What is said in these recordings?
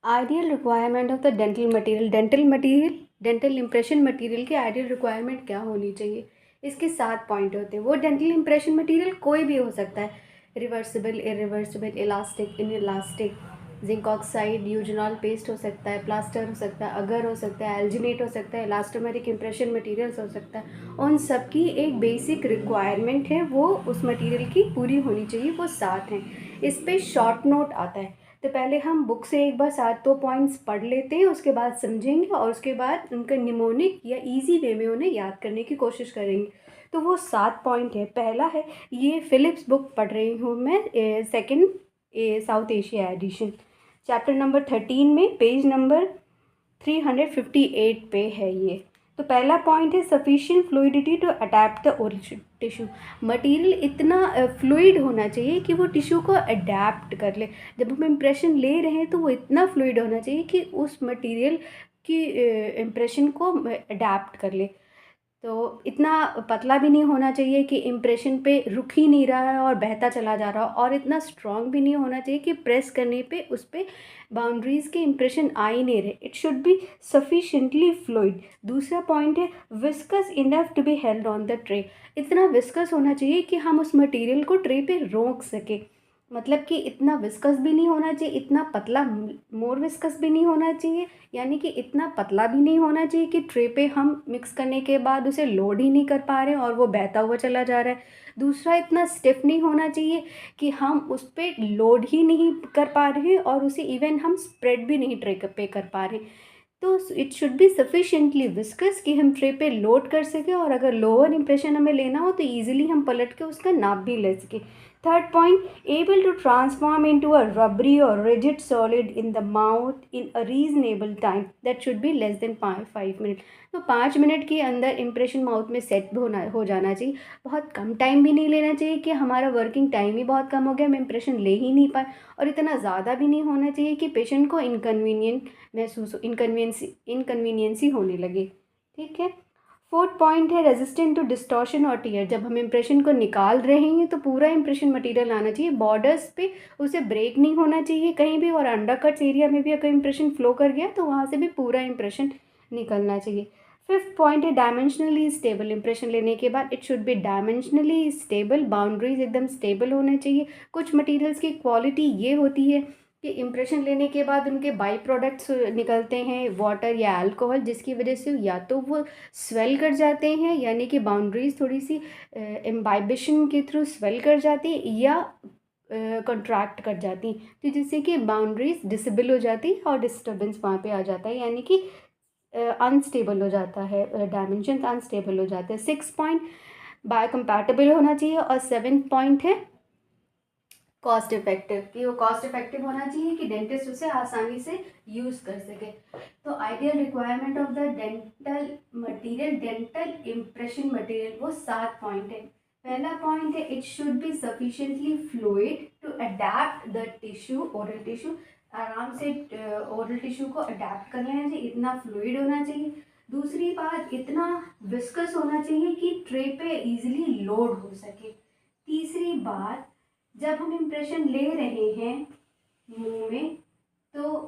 Ideal requirement of the dental impression material की ideal requirement क्या होनी चाहिए। इसके 7 पॉइंट होते हैं। वो डेंटल इम्प्रेशन मटेरियल कोई भी हो सकता है, reversible, irreversible, elastic, in elastic, zinc oxide, eugenol paste हो सकता है, प्लास्टर हो सकता है, अगर हो सकता है, एल्जिनेट हो सकता है, इलास्टोमेरिक इम्प्रेशन मटेरियल्स हो सकता है। उन सब की एक बेसिक रिक्वायरमेंट है, वो उस मटेरियल की पूरी होनी चाहिए। वो 7 हैं। इस पर शॉर्ट नोट आता है। तो पहले हम बुक से एक बार 7 पॉइंट्स पढ़ लेते हैं, उसके बाद समझेंगे और उसके बाद उनका निमोनिक या इजी वे में उन्हें याद करने की कोशिश करेंगे। तो वो 7 पॉइंट है। पहला है, ये फिलिप्स बुक पढ़ रही हूँ मैं, second South Asia edition, chapter number 13 में, पेज नंबर 358 पे है ये। तो पहला पॉइंट है, sufficient fluidity to adapt the oral tissue. Material इतना फ्लूइड होना चाहिए कि वो टिश्यू को अडेप्ट कर ले। जब हम इम्प्रेशन ले रहे हैं तो वो इतना फ्लूइड होना चाहिए कि उस मटेरियल की इम्प्रेशन को अडेप्ट कर ले। तो इतना पतला भी नहीं होना चाहिए कि इम्प्रेशन पे रुक ही नहीं रहा है और बहता चला जा रहा, और इतना स्ट्रॉन्ग भी नहीं होना चाहिए कि प्रेस करने पे उस पर बाउंड्रीज़ के इम्प्रेशन आ ही नहीं रहे। It should be sufficiently fluid. दूसरा पॉइंट है, viscous enough to be held on the tray. इतना विस्कस होना चाहिए कि हम उस मटेरियल को ट्रे पे रोक सके। मतलब कि इतना विस्कस भी नहीं होना चाहिए, इतना पतला, मोर विस्कस भी नहीं होना चाहिए, यानी कि इतना पतला भी नहीं होना चाहिए कि ट्रे पे हम मिक्स करने के बाद उसे लोड ही नहीं कर पा रहे हैं और वो बहता हुआ चला जा रहा है। दूसरा, इतना स्टिफ नहीं होना चाहिए कि हम उस पर लोड ही नहीं कर पा रहे हैं और उसे इवन हम स्प्रेड भी नहीं ट्रे पे कर पा रहे। तो it should be sufficiently viscous कि हम ट्रे पे लोड कर सकें, और अगर लोअर इंप्रेशन हमें लेना हो तो ईजिली हम पलट के उसका नाप भी ले सकें। Third point, able to transform into a rubbery or rigid solid in the mouth in a reasonable time that should be less than 5 minute. तो 5 मिनट के अंदर इंप्रेशन माउथ में सेट हो जाना चाहिए। बहुत कम टाइम भी नहीं लेना चाहिए कि हमारा वर्किंग टाइम ही बहुत कम हो गया, हम इंप्रेशन ले ही नहीं पाए, और इतना ज़्यादा भी नहीं होना चाहिए कि पेशेंट को इनकन्वीनियंसी होने लगे। ठीक है। फोर्थ पॉइंट है, रेजिस्टेंट टू डिस्टॉर्शन और टीयर। जब हम इंप्रेशन को निकाल रहे हैं तो पूरा इंप्रेशन मटेरियल आना चाहिए, बॉर्डर्स पे उसे ब्रेक नहीं होना चाहिए कहीं भी, और अंडरकट्स एरिया में भी अगर इंप्रेशन फ्लो कर गया तो वहाँ से भी पूरा इंप्रेशन निकलना चाहिए। फिफ्थ पॉइंट है, डायमेंशनली स्टेबल। इंप्रेशन लेने के बाद it should B dimensionally stable, boundaries एकदम स्टेबल होने चाहिए। कुछ मटेरियल्स की क्वालिटी ये होती है कि इम्प्रेशन लेने के बाद उनके बाई प्रोडक्ट्स निकलते हैं, वाटर या अल्कोहल, जिसकी वजह से या तो वो स्वेल कर जाते हैं, यानी कि बाउंड्रीज थोड़ी सी इम्बाइबिशन के थ्रू स्वेल कर जाती है, या कंट्रैक्ट कर जाती, तो जिससे कि बाउंड्रीज डिसेबल हो जाती और डिस्टर्बेंस वहाँ पे आ जाता है, यानी कि अनस्टेबल हो जाता है, डायमेंशन अनस्टेबल हो जाते हैं। 6 पॉइंट, बायोकम्पैटिबल होना चाहिए। और 7 पॉइंट है, कॉस्ट इफेक्टिव, कि वो कॉस्ट इफेक्टिव होना चाहिए कि डेंटिस्ट उसे आसानी से यूज़ कर सके। तो ideal requirement of the dental material, dental impression material, वो 7 पॉइंट है। पहला पॉइंट है, it should be sufficiently fluid to adapt the tissue, oral tissue. आराम से ओरल टिश्यू को अडेप्ट कर लेना चाहिए, इतना फ्लूइड होना चाहिए। दूसरी बात, इतना विस्कस होना चाहिए कि ट्रे पे इजीली लोड हो सके। तीसरी बात, जब हम इम्प्रेशन ले रहे हैं मुंह में, तो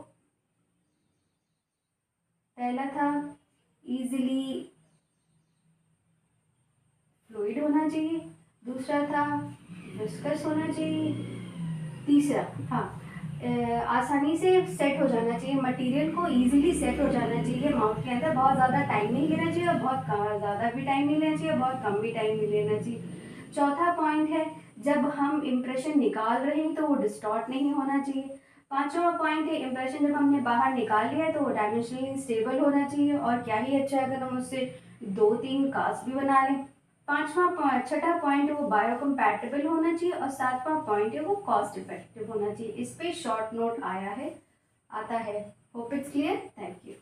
पहला था इजीली फ्लूइड होना चाहिए, दूसरा था विस्कस होना चाहिए, तीसरा, हाँ, आसानी से सेट हो जाना चाहिए, मटेरियल को इजीली सेट हो जाना चाहिए माउथ के अंदर। बहुत ज़्यादा टाइम नहीं लेना चाहिए और बहुत ज़्यादा भी टाइम नहीं लेना चाहिए और बहुत कम भी टाइम नहीं लेना चाहिए। चौथा पॉइंट है, जब हम इम्प्रेशन निकाल रहे हैं तो वो डिस्टॉर्ट नहीं होना चाहिए। पांचवा पॉइंट है, इम्प्रेशन जब हमने बाहर निकाल लिया है तो वो डायमेंशनली स्टेबल होना चाहिए, और क्या ही अच्छा है अगर हम उससे 2-3 कास्ट भी बना लें। छठा पॉइंट है, वो बायोकम्पैटिबल होना चाहिए, और 7वां पॉइंट है, वो कॉस्ट इफेक्टिव होना चाहिए। इस पे शॉर्ट नोट आता है। Hope it's clear. Thank you.